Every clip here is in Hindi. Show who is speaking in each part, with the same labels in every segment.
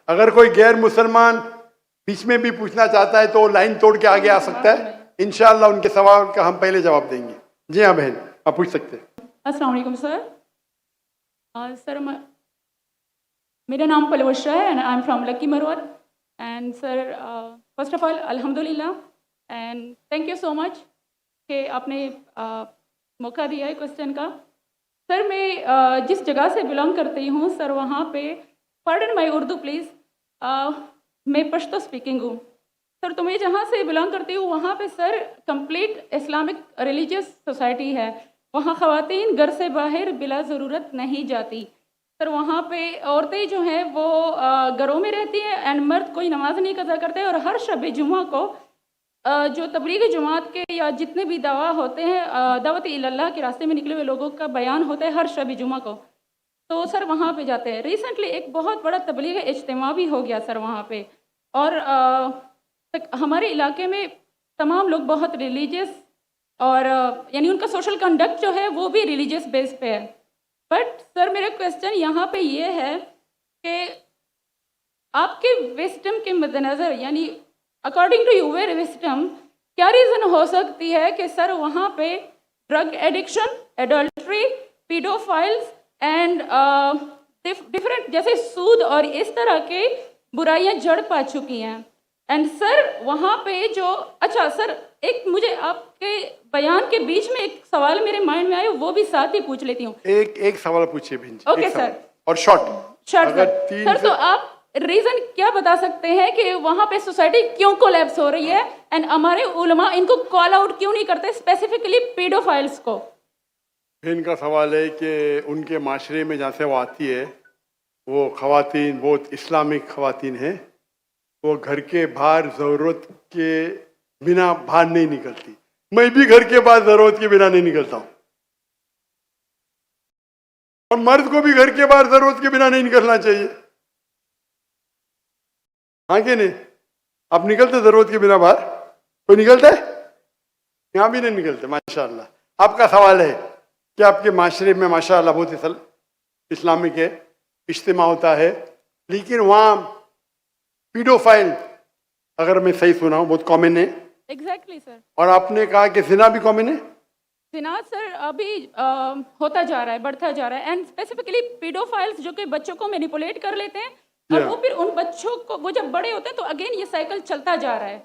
Speaker 1: अगर कोई गैर मुसलमान बीच में भी पूछना चाहता है तो लाइन तोड़ के आगे आ सकता है। इंशाअल्लाह उनके सवाल का हम पहले जवाब देंगे। जी हाँ बहन, आप पूछ सकते हैं।
Speaker 2: अस्सलाम वालेकुम सर। सर मेरा नाम पलवशा है and I am from Lakki Marwat. And sir first of all अल्हम्दुलिल्लाह and thank you so much कि आपने मौका दिया है क्वेश्चन का। सर मैं जिस जगह से बिलोंग करती हूँ सर, वहाँ पे पार्डन माई उर्दू प्लीज़, मैं पश्तो स्पीकिंग हूँ सर। तो मैं जहाँ से बिलोंग करती हूँ वहाँ पे sir complete Islamic religious society है। वहाँ ख़वातीन घर से बाहर बिला ज़रूरत नहीं जाती सर। वहाँ पे औरतें जो हैं वो घरों में रहती हैं एंड मर्द कोई नमाज नहीं कज़ा करते। और हर शब जुमा को जो तबलीगी जमात के या जितने भी दवा होते हैं, दावत इल्लल्लाह के रास्ते में निकले हुए लोगों का बयान होता है हर शब जुमा को, तो सर वहाँ पे जाते हैं। रिसेंटली एक बहुत बड़ा तबलीगी इज्तिमा भी हो गया सर वहाँ पे। और हमारे इलाके में तमाम लोग बहुत रिलीजियस और यानी उनका सोशल कंडक्ट जो है वो भी रिलीजियस बेस पे है। बट सर मेरा क्वेश्चन यहाँ पे ये है कि आपके विस्डम के मद्देनज़र, यानी अकॉर्डिंग टू यूर विस्डम, क्या रीज़न हो सकती है कि सर वहाँ पे drug addiction, adultery, paedophiles and different जैसे सूद और इस तरह के बुराइयाँ जड़ पा चुकी हैं। एंड सर वहाँ पे जो अच्छा सर, एक मुझे आपके बयान के बीच में एक सवाल मेरे माइंड में आया, वो भी साथ ही पूछ लेती हूँ।
Speaker 1: एक सवाल पूछिए बहन जी।
Speaker 2: Okay sir.
Speaker 1: और शॉर्ट
Speaker 2: सर तो आप रीजन क्या बता सकते हैं कि वहाँ पे सोसाइटी क्यों कोलैप्स हो रही है एंड हमारे उलमा इनको कॉल आउट क्यों नहीं करते, स्पेसिफिकली पीडोफाइल्स को?
Speaker 1: इनका सवाल है कि उनके माशरे में जहाँ से वो आती है वो ख़वातीन बहुत इस्लामिक ख़वातीन हैं, वो घर के बाहर ज़रूरत के बिना बाहर नहीं निकलती। मैं भी घर के बाहर ज़रूरत के बिना नहीं निकलता हूँ और मर्द को भी घर के बाहर ज़रूरत के बिना नहीं निकलना चाहिए। हाँ कि नहीं? आप निकलते ज़रूरत के बिना बाहर? कोई निकलता है? यहाँ भी नहीं निकलते माशाअल्लाह। आपका सवाल है कि आपके माशरे में माशाअल्लाह बहुत इस्लामिक है, इज्तिमा होता है, लेकिन वहाँ पीडोफाइल, अगर मैं सही सुना हूँ, बहुत कॉमन है।
Speaker 2: Exactly sir. और
Speaker 1: आपने कहा कि जिना भी कॉमन है?
Speaker 2: जिना सर अभी होता जा रहा है, बढ़ता जा रहा है। एंड स्पेसिफिकली पीडोफाइल्स जो कि बच्चों को मैनिपुलेट कर लेते हैं और वो फिर उन बच्चों को, वो जब बड़े होते हैं तो अगेन ये साइकिल चलता जा रहा है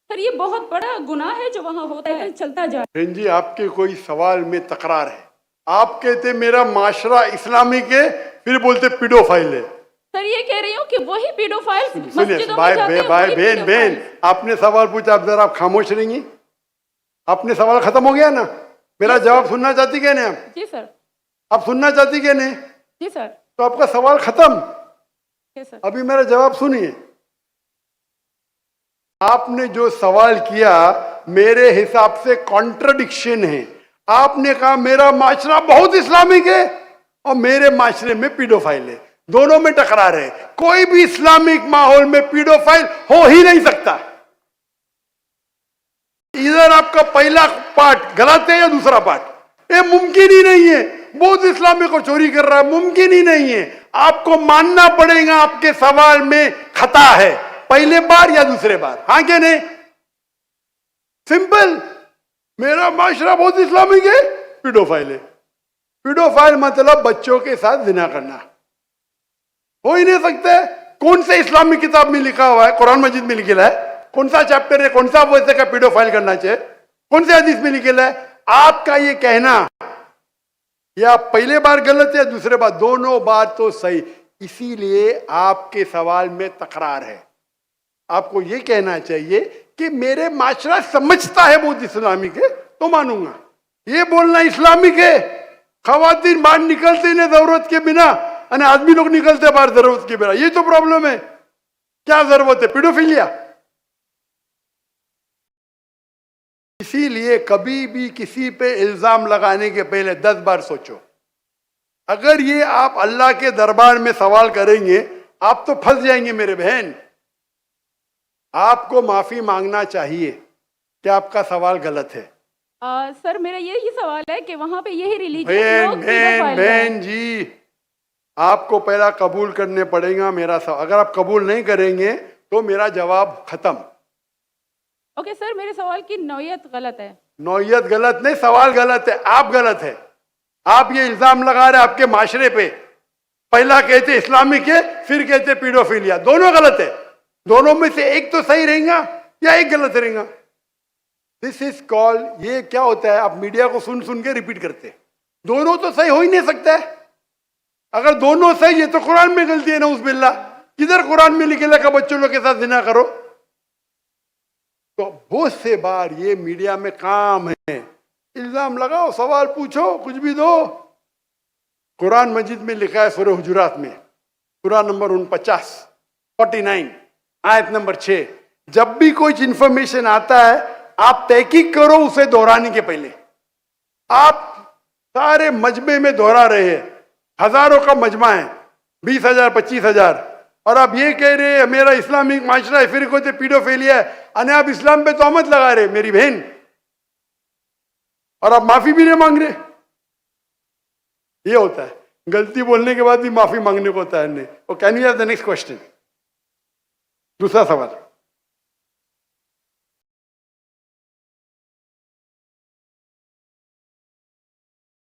Speaker 2: सर। ये बहुत बड़ा गुनाह है जो वहाँ होता है, चलता जा रहा है।
Speaker 1: जी आपके कोई सवाल में तकरार है। आप कहते मेरा माशरा इस्लामिक है, फिर बोलते पीडोफाइल है।
Speaker 2: सर ये कह रही हूँ कि वही पीडोफाइल्स
Speaker 1: सुनिए भाई बहन, आपने सवाल पूछा, अब जरा आप खामोश रहेंगी? आपने सवाल खत्म हो गया ना? मेरा जवाब सुनना चाहती क्या नहीं आप?
Speaker 2: जी सर।
Speaker 1: आप सुनना चाहती क्या नहीं?
Speaker 2: जी सर।
Speaker 1: तो आपका सवाल खत्म।
Speaker 2: सर
Speaker 1: अभी मेरा जवाब सुनिए। आपने जो सवाल किया मेरे हिसाब से कॉन्ट्रडिक्शन है। आपने कहा मेरा माशरा बहुत इस्लामिक है और मेरे माशरे में पीडोफाइल है, दोनों में टकरार है। कोई भी इस्लामिक माहौल में पीडोफाइल हो ही नहीं सकता। इधर आपका पहला पार्ट गलत है या दूसरा पार्ट? ये मुमकिन ही नहीं है। बहुत इस्लामिक को चोरी कर रहा है, मुमकिन ही नहीं है। आपको मानना पड़ेगा आपके सवाल में खता है, पहले बार या दूसरे बार। हाँ क्या नहीं? सिंपल। मेरा माशरा बहुत इस्लामिक है, पीडोफाइल है। पीडोफाइल मतलब बच्चों के साथ जिना करना। हो ही नहीं सकता। कौन से इस्लामिक किताब में लिखा हुआ है? कुरान मजीद में लिखा है? कौन सा चैप्टर है, कौन सा वैसे का पीडोफाइल करना चाहिए? कौन से हदीस में लिखा है? आपका ये कहना या पहले बार गलत है, दूसरे बार, दोनों बार तो सही। इसीलिए आपके सवाल में तकरार है। आपको ये कहना चाहिए कि मेरे माशरा समझता है बहुत इस्लामिक है तो मानूंगा। ये बोलना इस्लामिक है, खवातीन बाहर निकलते नहीं जरूरत के बिना, आदमी लोग निकलते बाहर जरूरत के बिना, ये तो प्रॉब्लम है। क्या जरूरत है? पीडोफिलिया। इसीलिए कभी भी किसी पे इल्जाम लगाने के पहले 10 बार सोचो। अगर ये आप अल्लाह के दरबार में सवाल करेंगे आप तो फंस जाएंगे मेरे बहन। आपको माफी मांगना चाहिए कि आपका सवाल गलत है।
Speaker 2: सर मेरा यही सवाल है कि वहाँ पे यही रिलीजियस लोग
Speaker 1: बहन जी, आपको पहला कबूल करने पड़ेगा मेरा सवाल। अगर आप कबूल नहीं करेंगे तो मेरा जवाब खत्म।
Speaker 2: ओके सर, मेरे सवाल की नौयत गलत है।
Speaker 1: नौयत गलत नहीं, सवाल गलत है, आप गलत है। आप ये इल्जाम लगा रहे आपके माशरे पे। पहला कहते इस्लामिक है, फिर कहते पीडोफिलिया। दोनों गलत है। दोनों में से एक तो सही रहेगा या एक गलत रहेगा। दिस इज कॉल्ड, ये क्या होता है, आप मीडिया को सुन सुन के रिपीट करते हैं। दोनों तो सही हो ही नहीं सकता है। अगर दोनों सही है तो कुरान में गलती है ना, उस बिल्ला। किधर कुरान में लिखेला का बच्चों लोग के साथ जिना करो? तो बहुत से बार ये मीडिया में काम है, इल्जाम लगाओ, सवाल पूछो, कुछ भी दो। कुरान मजीद में लिखा है सूरह हुजुरात में, सूरह नंबर 49 आयत नंबर 6, जब भी कोई इंफॉर्मेशन आता है आप तहकीक करो उसे दोहराने के पहले। आप सारे मजमे में दोहरा रहे हैं, हजारों का मजमा है, 20,000 25,000, और आप ये कह रहे हैं मेरा इस्लामिक माशरा है, फिर कहते पीडोफिलिया है, अने आप इस्लाम पे तोहमत लगा रहे मेरी बहन, और आप माफी भी नहीं मांग रहे। ये होता है, गलती बोलने के बाद भी माफी मांगने को होता है। Can you have the next question? दूसरा सवाल।